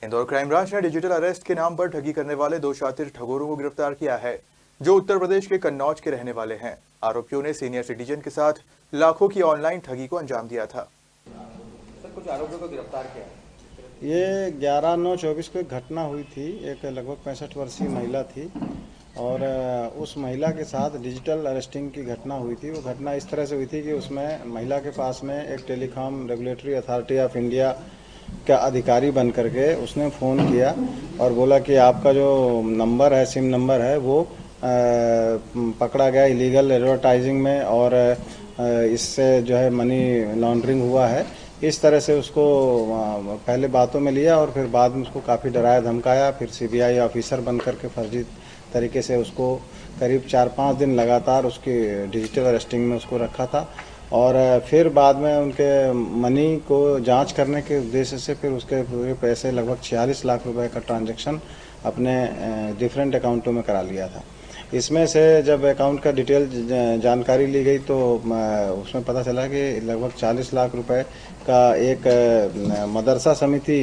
Indore crime branch ने digital arrest के नाम पर ठगी करने वाले 2 शातिर ठगोरों को गिरफ्तार किया है, जो उत्तर प्रदेश के कन्नौज के रहने वाले हैं। आरोपियों ने सीनियर सिटीजन के साथ लाखों की ऑनलाइन ठगी को अंजाम दिया था। सर, कुछ आरोपियों को गिरफ्तार किया है। ये 11/9/24 को एक घटना हुई थी। एक लगभग 65 वर्षीय महिला थी और उस महिला के साथ डिजिटल अरेस्टिंग की घटना हुई थी। वो घटना इस तरह से हुई थी कि उसमें महिला के पास में एक telecom regulatory authority of India का अधिकारी बन करके उसने फ़ोन किया और बोला कि आपका जो नंबर है, सिम नंबर है, वो पकड़ा गया इलीगल एडवर्टाइजिंग में और इससे जो है मनी लॉन्ड्रिंग हुआ है। इस तरह से उसको पहले बातों में लिया और फिर बाद में उसको काफ़ी डराया धमकाया। फिर सीबीआई ऑफिसर बन करके फर्जी तरीके से उसको करीब 4-5 दिन लगातार उसकी डिजिटल अरेस्टिंग में उसको रखा था और फिर बाद में उनके मनी को जांच करने के उद्देश्य से फिर उसके पूरे पैसे लगभग 46 लाख रुपए का ट्रांजैक्शन अपने डिफरेंट अकाउंटों में करा लिया था। इसमें से जब अकाउंट का डिटेल जानकारी ली गई तो उसमें पता चला कि लगभग 40 लाख रुपए का एक मदरसा समिति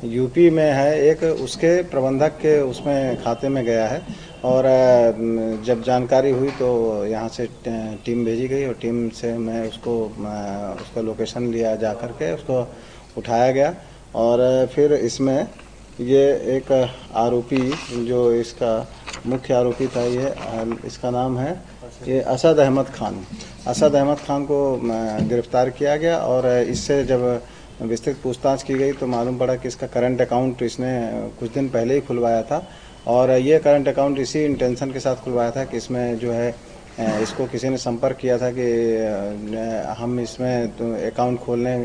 यूपी में है, एक उसके प्रबंधक के उसमें खाते में गया है। और जब जानकारी हुई तो यहाँ से टीम भेजी गई और टीम से मैं उसका लोकेशन लिया जा कर के उसको उठाया गया और फिर इसमें ये एक आरोपी जो इसका मुख्य आरोपी था, ये इसका नाम है ये असद अहमद खान। असद अहमद खान को गिरफ्तार किया गया और इससे जब विस्तृत पूछताछ की गई तो मालूम पड़ा कि इसका करंट अकाउंट इसने कुछ दिन पहले ही खुलवाया था और ये करंट अकाउंट इसी इंटेंशन के साथ खुलवाया था कि इसमें जो है इसको किसी ने संपर्क किया था कि हम इसमें तो अकाउंट खोलने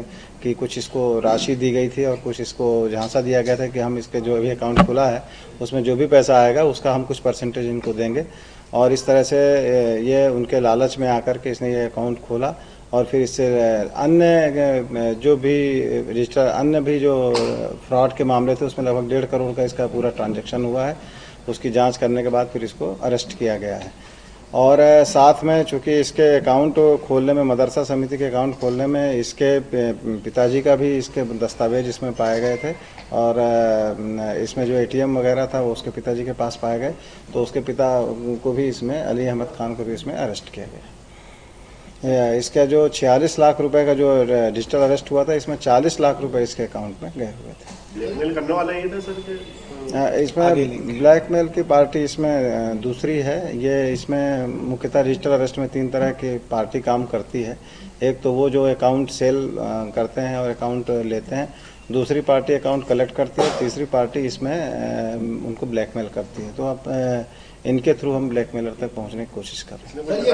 की कुछ इसको राशि दी गई थी और कुछ इसको झांसा दिया गया था कि हम इसके जो भी अकाउंट खुला है उसमें जो भी पैसा आएगा उसका हम कुछ परसेंटेज इनको देंगे। और इस तरह से ये उनके लालच में आकर के इसने ये अकाउंट खोला और फिर इससे अन्य जो भी रजिस्टर अन्य भी जो फ्रॉड के मामले थे उसमें लगभग 1.5 करोड़ का इसका पूरा ट्रांजैक्शन हुआ है। उसकी जांच करने के बाद फिर इसको अरेस्ट किया गया है। और साथ में चूंकि इसके अकाउंट खोलने में, मदरसा समिति के अकाउंट खोलने में इसके पिताजी का भी इसके दस्तावेज इसमें पाए गए थे और इसमें जो एटीएम वगैरह था वो उसके पिताजी के पास पाए गए, तो उसके पिता को भी इसमें, अली अहमद खान को भी इसमें अरेस्ट किया गया। इसका जो 46 लाख रुपए का जो डिजिटल अरेस्ट हुआ था, इसमें 40 लाख रुपए इसके अकाउंट में गए हुए थे। ब्लैकमेल करने वाला ये था सर? इसमें ब्लैकमेल की पार्टी इसमें दूसरी है। ये इसमें मुख्यतः डिजिटल अरेस्ट में 3 तरह की पार्टी काम करती है। एक तो वो जो अकाउंट सेल करते हैं और अकाउंट लेते हैं, दूसरी पार्टी अकाउंट कलेक्ट करती है, तीसरी पार्टी इसमें उनको ब्लैकमेल करती है। तो अब इनके थ्रू हम ब्लैकमेलर तक पहुंचने की कोशिश कर रहे हैं।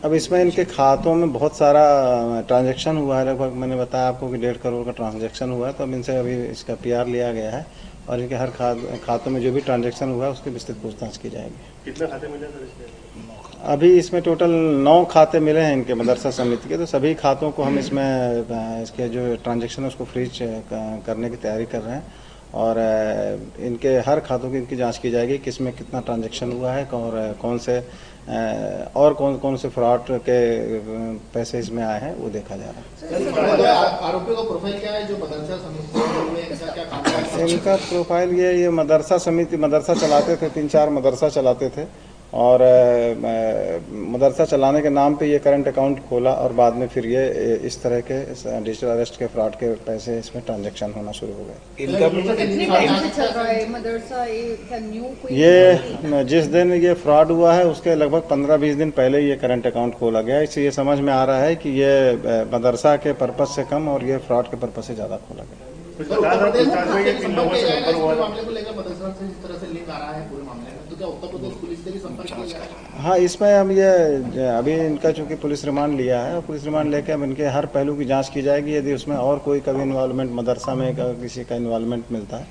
अब इसमें इनके खातों में बहुत सारा ट्रांजैक्शन हुआ है। लगभग मैंने बताया आपको कि 1.5 करोड़ का ट्रांजैक्शन हुआ है। तो अब इनसे अभी इसका PR लिया गया है और इनके हर खातों में जो भी ट्रांजैक्शन हुआ है उसकी विस्तृत पूछताछ की जाएगी। कितने खाते मिले सर इसके? अभी इसमें टोटल 9 खाते मिले हैं इनके मदरसा समिति के। तो सभी खातों को हम इसमें इसके जो ट्रांजैक्शन है उसको फ्रीज करने की तैयारी कर रहे हैं और इनके हर खातों की इनकी जांच की जाएगी, किसमें कितना ट्रांजैक्शन हुआ है और कौन से फ्रॉड के पैसे इसमें आए हैं वो देखा जा रहा है। आरोपियों का प्रोफाइल क्या है जो मदरसा समिति में क्या काम करते हैं? इनका प्रोफाइल ये मदरसा समिति, मदरसा चलाते थे, 3-4 मदरसा चलाते थे और मदरसा चलाने के नाम पे ये करंट अकाउंट खोला और बाद में फिर ये इस तरह के डिजिटल अरेस्ट के फ्रॉड के पैसे इसमें ट्रांजैक्शन होना शुरू हो गए। ये जिस दिन ये फ्रॉड हुआ है उसके लगभग 15-20 दिन पहले ये करंट अकाउंट खोला गया। इससे ये समझ में आ रहा है कि ये मदरसा के पर्पज से कम और ये फ्रॉड के पर्पज से ज़्यादा खोला गया। हाँ, इसमें अब ये अभी इनका चूंकि पुलिस रिमांड लिया है और पुलिस रिमांड लेके अब इनके हर पहलू की जांच की जाएगी। यदि उसमें और कोई कभी इन्वॉल्वमेंट मदरसा में किसी का इन्वॉल्वमेंट मिलता है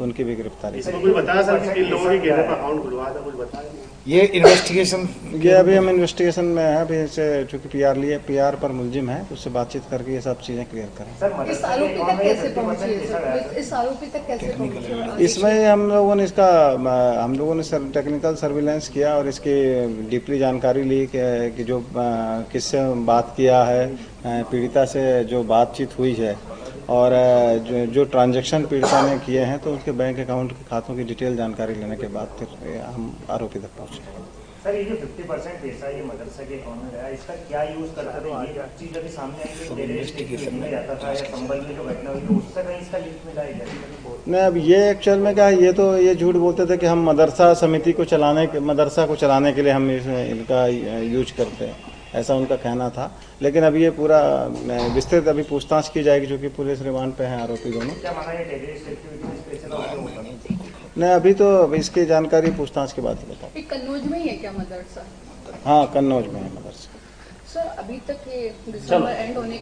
तो उनकी भी गिरफ्तारी की। कुछ बताया सर कि किन लोगों के गहने पर अकाउंट खुलवाया था, कुछ बताया? ये इन्वेस्टिगेशन ये अभी हम इन्वेस्टिगेशन में है, अभी इसे चूँकि पीआर पर मुलजिम है, उससे बातचीत करके ये सब चीज़ें क्लियर करें। इस आरोपी तक कैसे पहुंचे सर? इस आरोपी तक कैसे पहुंचे? इसमें हम लोगों ने टेक्निकल सर्विलेंस किया और इसकी डीपली जानकारी ली कि जो किससे बात किया है, पीड़िता से जो बातचीत हुई है और जो ट्रांजैक्शन पीड़िता ने किए हैं, तो उसके बैंक अकाउंट के खातों की डिटेल जानकारी लेने के बाद फिर हम आरोपी तक पहुँचे। सर ये जो 50% पैसा ये मदरसा के अकाउंट में गया, इसका क्या यूज करते थे? ये चीज अभी सामने आई कि डेली में जाता था या संबल में जो घटना हुई तो उससे कहीं इसका लिंक मिला है? नहीं, अब ये एक्चुअल में क्या है, ये झूठ बोलते थे कि हम मदरसा समिति को मदरसा को चलाने के लिए हम इनका यूज करते हैं, ऐसा उनका कहना था। लेकिन अभी ये पूरा विस्तृत अभी पूछताछ की जाएगी, जो कि पुलिस रिमांड पे हैं आरोपी दोनों। क्या माना ये टेररिस्ट एक्टिविटी में स्पेशल ऑफिसर होता है? नहीं, अभी तो इसकी जानकारी पूछताछ के बाद ही बताओ। कन्नौज में ही है क्या मदरसा? हाँ, कन्नौज में है मदरसा। सर अभी तक ये दिसंबर एंड होने